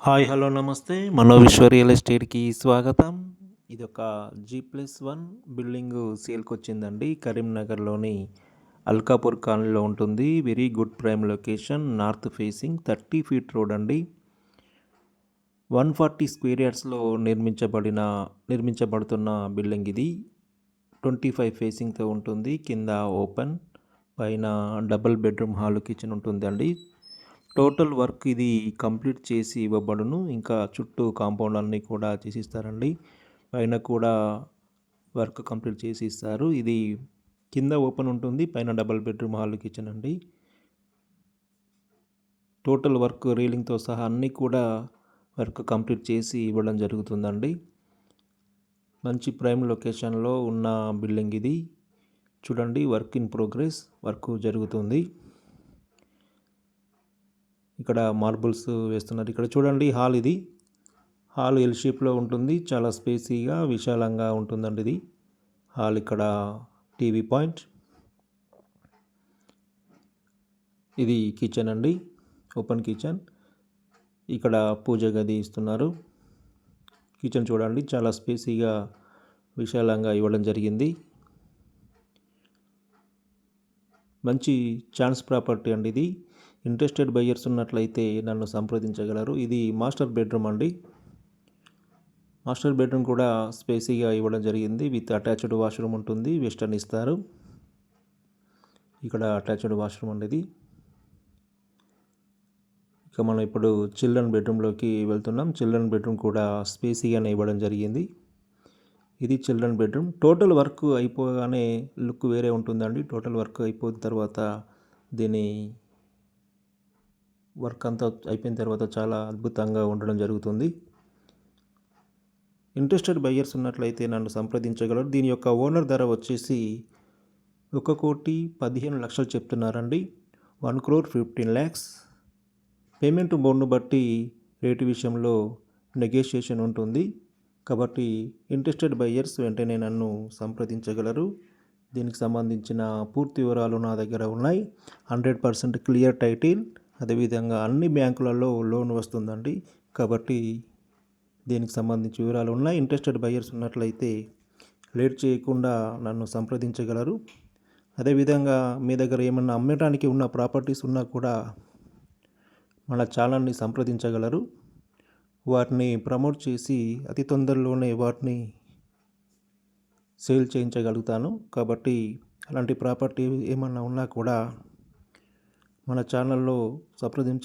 Hi hello నమస్తే మనోవిశ్వ real ఎస్టేట్కి స్వాగతం. ఇది ఒక G+1 బిల్డింగ్ సేల్కి వచ్చిందండి. కరీంనగర్లోని అల్కాపూర్ కాలనీలో ఉంటుంది. Very good prime location, north facing, 30 feet road అండి. 140 స్క్వేర్ యార్డ్స్లో నిర్మించబడుతున్న బిల్డింగ్ ఇది. 25 ఫేసింగ్తో ఉంటుంది. కింద ఓపెన్, పైన డబుల్ బెడ్రూమ్ హాల్ కిచెన్ ఉంటుందండి. టోటల్ వర్క్ ఇది కంప్లీట్ చేసి ఇవ్వబడును. ఇంకా చుట్టూ కాంపౌండ్ అన్నీ కూడా చేసి ఇస్తారండి. పైన కూడా వర్క్ కంప్లీట్ చేసి ఇస్తారు. ఇది కింద ఓపెన్ ఉంటుంది, పైన డబుల్ బెడ్రూమ్ హాల్ కిచెన్ అండి. టోటల్ వర్క్ రీలింగ్తో సహా అన్నీ కూడా వర్క్ కంప్లీట్ చేసి ఇవ్వడం జరుగుతుందండి. మంచి ప్రైమ్ లొకేషన్లో ఉన్న బిల్డింగ్ ఇది. చూడండి, వర్క్ ఇన్ ప్రోగ్రెస్, వర్క్ జరుగుతుంది. ఇక్కడ మార్బుల్స్ వేస్తున్నారు. ఇక్కడ చూడండి, హాల్ ఇది. హాల్ ఎల్ షేప్లో ఉంటుంది. చాలా స్పేసీగా విశాలంగా ఉంటుందండి ఇది హాల్. ఇక్కడ టీవీ పాయింట్. ఇది కిచెన్ అండి, ఓపెన్ కిచెన్. ఇక్కడ పూజ గది ఇస్తున్నారు. కిచెన్ చూడండి, చాలా స్పేసీగా విశాలంగా ఇవ్వడం జరిగింది. మంచి ఛాన్స్ ప్రాపర్టీ అండి ఇది. ఇంట్రెస్టెడ్ బయ్యర్స్ ఉన్నట్లయితే నన్ను సంప్రదించగలరు. ఇది మాస్టర్ బెడ్రూమ్ అండి. మాస్టర్ బెడ్రూమ్ కూడా స్పేసీగా ఇవ్వడం జరిగింది. విత్ అటాచ్డ్ వాష్రూమ్ ఉంటుంది. వెస్టర్న్ ఇస్తారు. ఇక్కడ అటాచ్డ్ వాష్రూమ్ అనేది. ఇక మనం ఇప్పుడు చిల్డ్రన్ బెడ్రూమ్లోకి వెళ్తున్నాం. చిల్డ్రన్ బెడ్రూమ్ కూడా స్పేసీగానే ఇవ్వడం జరిగింది. ఇది చిల్డ్రన్ బెడ్రూమ్. టోటల్ వర్క్ అయిపోగానే లుక్ వేరే ఉంటుందండి. టోటల్ వర్క్ అయిపోయిన తర్వాత దీని వర్క్ అంతా అయిపోయిన తర్వాత చాలా అద్భుతంగా ఉండడం జరుగుతుంది. ఇంట్రెస్టెడ్ బయ్యర్స్ ఉన్నట్లయితే నన్ను సంప్రదించగలరు. దీని యొక్క ఓనర్ ధర వచ్చేసి 1,15,00,000 చెప్తున్నారండి. 1,15,00,000. పేమెంట్ మోడ్ను బట్టి రేటు విషయంలో నెగోషియేషన్ ఉంటుంది. కాబట్టి ఇంట్రెస్టెడ్ బయ్యర్స్ వెంటనే నన్ను సంప్రదించగలరు. దీనికి సంబంధించిన పూర్తి వివరాలు నా దగ్గర ఉన్నాయి. 100% క్లియర్ టైటిల్, అదేవిధంగా అన్ని బ్యాంకులలో లోన్ వస్తుందండి. కాబట్టి దీనికి సంబంధించి వివరాలు ఉన్నాయి. ఇంట్రెస్టెడ్ బయ్యర్స్ ఉన్నట్లయితే లేట్ చేయకుండా నన్ను సంప్రదించగలరు. అదేవిధంగా మీ దగ్గర ఏమన్నా అమ్మటానికి ఉన్న ప్రాపర్టీస్ ఉన్నా కూడా మన ఛానల్ని సంప్రదించగలరు. వాటిని ప్రమోట్ చేసి అతి తొందరలోనే వాటిని సేల్ చేయించగలుగుతాను. కాబట్టి అలాంటి ప్రాపర్టీ ఏమన్నా ఉన్నా కూడా మన ఛానల్లో సంప్రదించ